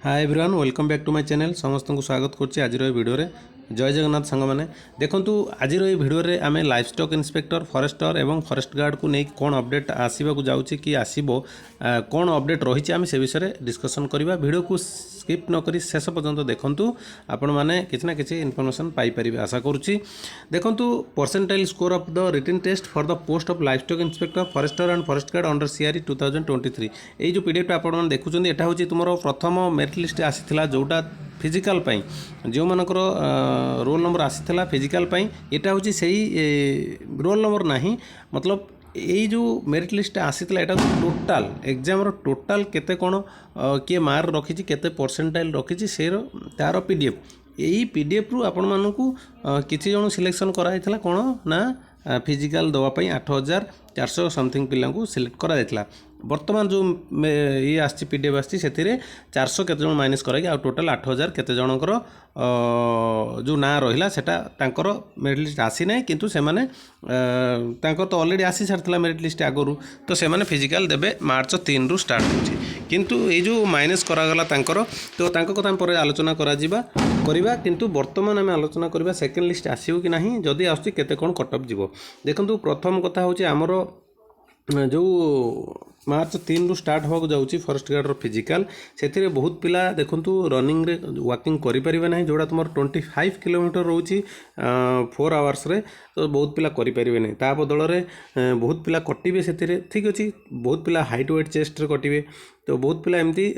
Hi everyone welcome back to my channel समस्त को स्वागत करछि आज वीडियो रे जय जगन्नाथ सांग मैंने देखंतु आज वीडियो रे आमे लाइफ स्टॉक इंस्पेक्टर फॉरेस्टर एवं फॉरेस्ट गार्ड को नहीं कौन अपडेट आसीबा को जाउछि कि आसीबो कौन अपडेट रही आम से विषय डिस्कसन करवा वीडियो को स्किप न करी शेष पर्यंत देखंतु आपण माने किछि ना किछि इन्फॉर्मेशन पाई परिबे आशा करूछि। देखंतु percentile score of the written test for the post of livestock inspector forester and forest guard under CRE 2023 एई जो पीडीएफ आपण माने देखुछन एटा होछि तुमरो प्रथम मेरिट लिस्ट आसीथिला जोटा फिजिकल पाई जो मानकर रोल नंबर आसीथिला फिजिकल पाई एटा होछि सही रोल नंबर नाही मतलब यही जो मेरिट लिस्ट आसीथिला एटा टोटाल एग्जाम रो टोटाल केते कोन के मार्क रखिछि केते परसेंटाइल रखिछि से तार पीडीएफ यही पीडीएफ रु आपण मानकू किछि जण सिलेक्शन कराइथिला कोन ना फिजिकल दवा पई 8400 समथिंग पिला को सिलेक्ट करा जायतिला। वर्तमान जो ये आसी पीडीएफ आसी से 400 केते जण माइनस कराई आ टोटल 8000 केते जनकर जो ना रहिला सेटा तांकर मेरिट लिस्ट आसी नै किंतु से माने तांकर तो ऑलरेडी आसी सारथिला मेरिट लिस्ट आगरु तो से माने फिजिकल देबे मार्च 3 रु स्टार्ट होची किंतु ये जो माइनस करा गला तांकर तो तांको कथा पर आलोचना करा जिबा करिबा किंतु वर्तमान आम आलोचना करिबा सेकंड लिस्ट आसीबो कि नाही जदी आउछि केते कोन कट ऑफ जिवो। देखंतु प्रथम कथा होची हमरो जो मार्च 3 रु स्टार्ट होगा जाऊँगी फॉरेस्ट गार्ड फिजिकल से बहुत पिला देखु रनिंग रे वॉकिंग करें ना जोड़ा तुम 25 किलोमीटर रोचे 4 आवर्स रे तो बहुत पिला करें ना ता बदल में बहुत पिला कटिवे से ठीक अच्छे बहुत पिला हाइट वेट चेस्ट रे कटिवे तो बहुत पिला एमती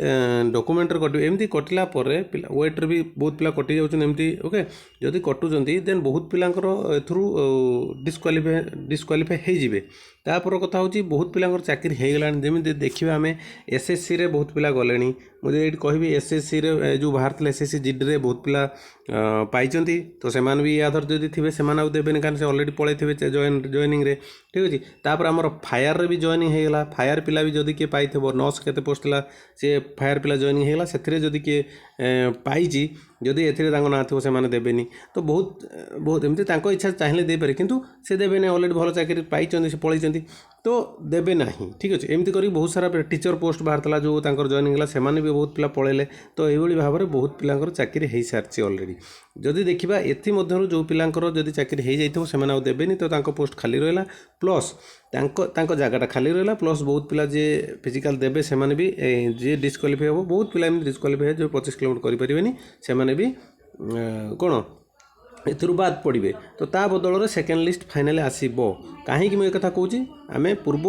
डॉक्यूमेंट रे कटिवे एमती कटिला वेट रे भी बहुत पिला कटि जाउछन एमती ओके जदि कटुचंती देन बहुत पिलांकर एथरू डिस्क्वालिफाई हो जिवे। तापर कथा होची बहुत पिलांकर चाकरी हो गलानी जमी देखा आम एसएससी रे बहुत पिला गले मुझे ये कहबी एसएससी रे जो बाहर एसएससी जीडी रे बहुत पिला पाई तो से भी यादर जदि थे से देवे कारण से अलरेडी पलि थे जॉइनिंग रे ठीक अच्छे। तापर आमर फायर रे भी जॉइनिंग होगा फायर पिला भी जदि किए पाई 900 केते पोस्ट ला से फायर पिला जॉइनिंग होगा से जदि किए पाई जदि एथिरे ना थो से माने देबेनी तो बहुत बहुत एमती तांको इच्छा चाहिए दे पारे किंतु से देबे नहीं ऑलरेडी भल चाकरी पाई से पलि तो देबे नहीं ठीक अच्छे। एमती करी बहुत सारा टीचर पोस्ट बाहर जो तांकर जॉइनिंग है से भी बहुत पिला पलैले तो यही भाव में बहुत पिलांकर चाकरी हो सारी ऑलरेडी जदि देखा एथमध्य जो पिलांकर जदि चाकरी हो जाइए से देवेनि तो तांको पोस्ट खाली रहा प्लस तांको जगटा खाली रहा प्लस बहुत पिला जे फिजिकल देवे से भी जे डिस्क्वालिफाई हो बहुत पिला डिस्क्वालिफाई जो 25 किलोमीटर करें से भी कौन एथुरु बाद पड़े तो ता बदल में सेकेंड लिस्ट फाइनाल आसो कहीं मुझे कथा कहूँ आम पूर्व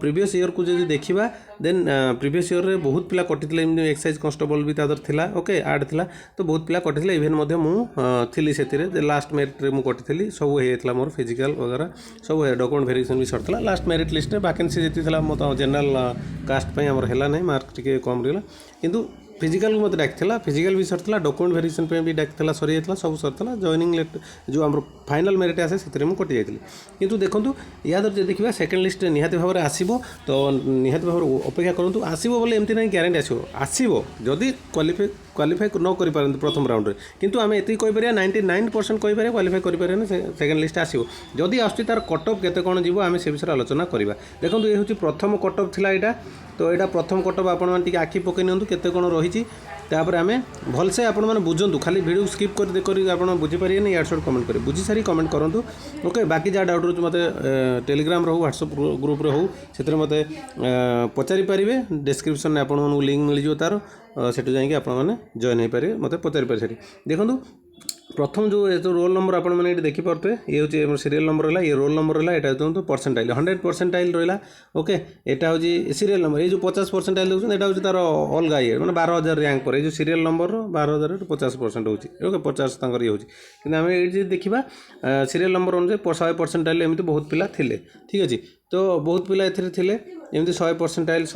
प्रीवियस ईयर को जो देखा देन प्रीवियस ईयर रे बहुत पिला कटि एक्साइज कॉन्स्टेबल भी तादर थिला ओके आड थिला तो बहुत पिला कटि इवेन मध्य मुझे से लास्ट मेरिट रे मुझे कटि सब होता मोर फिजिकल वगैरह सब डॉक्यूमेंट वेरिफिकेशन भी सरता लास्ट मेरिट लिस्ट में वैकेंसी जी मत जनरल कास्ट आमर है ना मार्क टी कम रहा किंतु फिजिकल को मत डाक फिजिकल भी सरता डॉक्यूमेंट वेरिफिकेशन भी डाक सरी जाता सब सरता जॉइनिंग जो आम फाइनाल मेरिट आसे से कटि जाती किंतु देखो या देखा सेकेंड लिस्ट निहाती भाव में आसो तो निहाती भाव अपेक्षा करूँ आसो बोले एमती ना ग्यारंटी आसो जदि क्वालिफाई न कर प्रथम राउंड रे किंतु आम ये कहीपर 99% कहीपर क्वालिफाई करें ना सेकेंड लिस्ट आसो जदि आर कट ऑफ केते कौन जीव आम से विषय आलोचना करवा। देखो ये हूँ प्रथम कट ऑफ थिला एटा तो यहाँ प्रथम कट ऑफ आपण मैंने आखि पकई नियंतु केते कौन रही तापर आम भलसे आपण मैंने बुझंतु खाली वीडियो स्किप कर बुझीपारे ना यार शॉर्ट कमेंट करें बुझी सारी कमेंट करूँ ओके। बाकी जहाँ डाउट रोचे मत टेलीग्राम हो व्हाट्सएप ग्रुप रे हो से मत पचारि पारे डिस्क्रिप्शन में आपको लिंक मिल जाए तार सेठू जाइए आपने जॉइन हो पारे मत पचारि पारे से देखो प्रथम जो रोल नंबर आप देखिपे ये हूँ सीरियल नंबर है ये रोल नंबर है यहाँ देखो परसेंटाइल 100 परसेंटाइल रहा ओके। यहाँ हूँ सीरियल नंबर ये जो 50 परसेंटाइल देखते यहाँ हूँ तार अलग ये मैंने 12,000 रैंक पर जो सीरियल नंबर 12,000 50% होगी ओके 50 तक ये होगी कि आम ये देखा सीरियल नंबर अनुसार 100 परसेंटाइल एमती बहुत पिला थिले ठीक अच्छे तो बहुत पिला एमती 100 परसेंटाइल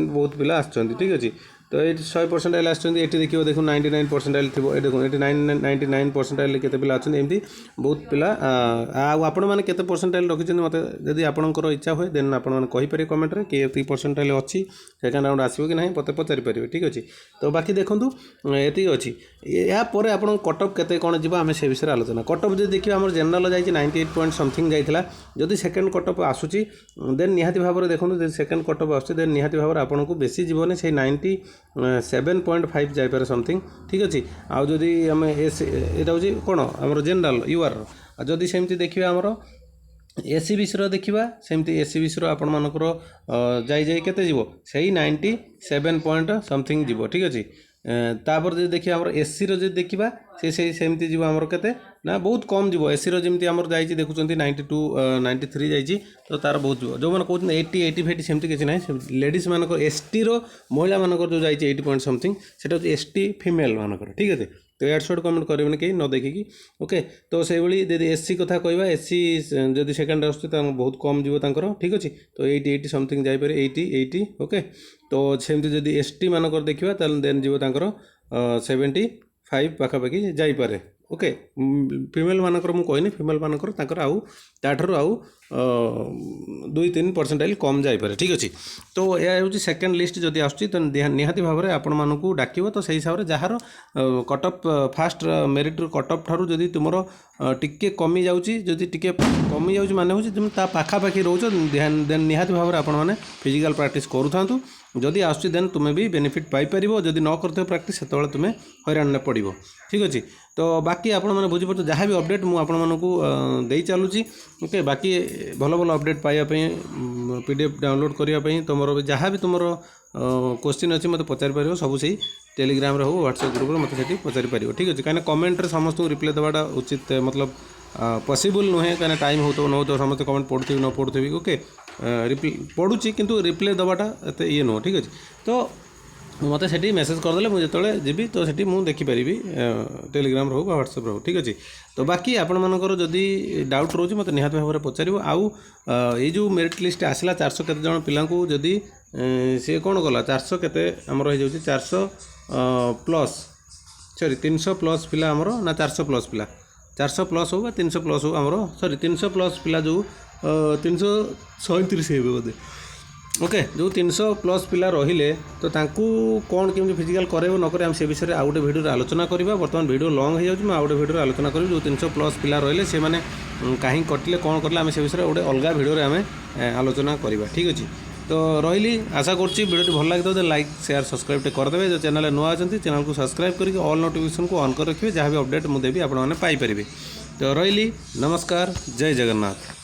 बहुत पिला आसुँच ठीक अच्छे तो ये 100 परसेंटाइल आसुँच देखिए देखो 99 परसेंटाइल थी ये देखो ये 99 परसेंटाइल केते पिला अच्छा एमती बहुत पिला आपण मैंने केते परसेंटाइल रखिंट मत जदि आपंकर इच्छा हुए देन आपरे कमेंट रे कि परसेंटाइल अच्छी सेकेंड राउंड आसो कि ना मत पचारि पारे ठीक अच्छे। तो बाकी देखूँ ये अच्छी यापर आप कट ऑफ केते कौन जीव आम से विषय आलोचना कट ऑफ जो देखिए आम जनरल जाइए 98 पॉइंट समथिंग जाइए जदि सेकेंड कट ऑफ आसूची देन निहाती भाव में देखो सेकेंड कट ऑफ आस निहाती भाव में आपको बेसी जीवन से 97.5 जापर समथिंग ठीक अच्छे आउ जदि आम यहाँ हूँ कौन आम जेनराल यूआर जदि सेमती देखिए आमर एसी बीसी देखा सेमती एसी बीसी आपण मानकर केते जीवो सही 97 पॉइंट समथिंग जीवो ठीक अच्छे तापर जो देखिए आम एसी रो देखा से सेमती जीव आमर केते ना बहुत कम जीव एसी रो जमी आमर जाइए देखुं 92 93 जाइए तो तार बहुत जीव जो मैंने कहते 80 85 सेमती किसी ना लेडीज मानक एसटी रो महिला मानक जो जाइए 80 पॉइंट समथिंग सेटा हूँ एसटी फीमेल मानक ठीक है तो यार शॉर्ट कमेंट करेंगे कहीं न देखिकी ओके तो से भाई एसी कथा कहवा एसी जदि सेकेंड आस बहुत कम जीव तांकर ठीक अच्छे तो 80 समथिंग जापर 80 ओके तो सेमती जदि एसटी मानक देखा देन जीव तांकर 75 पाखापाखि जापे ओके फीमेल मानकर मु कहनी फीमेल मानकर तांकर आउ ताठर आउ 2-3% कम जापे ठीक अच्छे तो यह हूँ सेकेंड लिस्ट जदि आसुची तो निहाती भाव में आपण मानक डाकिब तो सही हिसाब से jar cut off fast merit cut off ठारू जदि तुम टिके कमी जाऊँगी जदि टिके कमी जाऊँगी माने हूँ तुम ता पाखापाखि रोच देन निहाती भाव में आपण मैंने फिजिकल प्रैक्टिस करूँ जदि आसुची देन तुम्हें भी बेनिफिट पाइपर जदि न करते प्रैक्टिस से तुम्हें हैरान पड़ो ठीक अच्छे तो बाकी आपण मैंने बुझीपार जहाँ भी अपडेट मुझे दे चलुची ओके बाकी भल भल अपडेट पाइबापी पीडीएफ डाउनलोड करने तुम जहाँ भी तुम क्वेश्चन अच्छे मत पचारि पार सब से टेलीग्राम रे हो व्हाट्सएप ग्रुप में मत पचारि पार ठीक अच्छे कहीं कमेंट समस्त रिप्लाई देवाटा उचित मतलब पॉसिबल नुहे कहीं टाइम हो तो न हो समस्त कमेंट पढ़ुथी न पढ़ुथी ओके पढ़ुची किंतु रिप्लाई देवाटा एत ये नुह ठीक अच्छे तो मत से मेसेज करदे मुझे जो जी तो से मुझे देखिपारि टेलीग्राम रो व्हाट्सएप रो ठीक अच्छे तो बाकी आपण मानकर जदि डाउट रोचे मत निहाती भाव में पचार आउ ये जो मेरिट लिस्ट आसला 400 केते जन पिला जदि सी कौन कला 400 केते आमर हो 400 प्लस सॉरी 300 प्लस पिला आमर ना 400 प्लस पिला 400 प्लस हो 300 प्लस हो आमर सॉरी 300 प्लस पिला जो 337 बोधे ओके जो 300 प्लस पिला रहिले तो तांकू कौन केमि फिजिकल करेबो न करे हम से विषय आउ गोटे वीडियो आलोचना करबा बर्तमान वीडियो लॉन्ग हो जाउछ आउ गोटे वीडियो आलोचना करी जो 300 प्लस पिला रहिले से माने कहीं कटिले कौन करले हम से विषय गोटे अलग वीडियो रे हमें आलोचना करबा ठीक अछि तो रही आशा करुँची वीडियो भल लगे तो लाइक शेयर सब्सक्राइब करदे जो चैनल नुआ अच्छा चैनल को सब्सक्राइब करके ऑल नोटिफिकेशन को ऑन कर रखिए जहाँ भी अपडेट मुझे भी आपने पाइपर तो रही नमस्कार जय जगन्नाथ।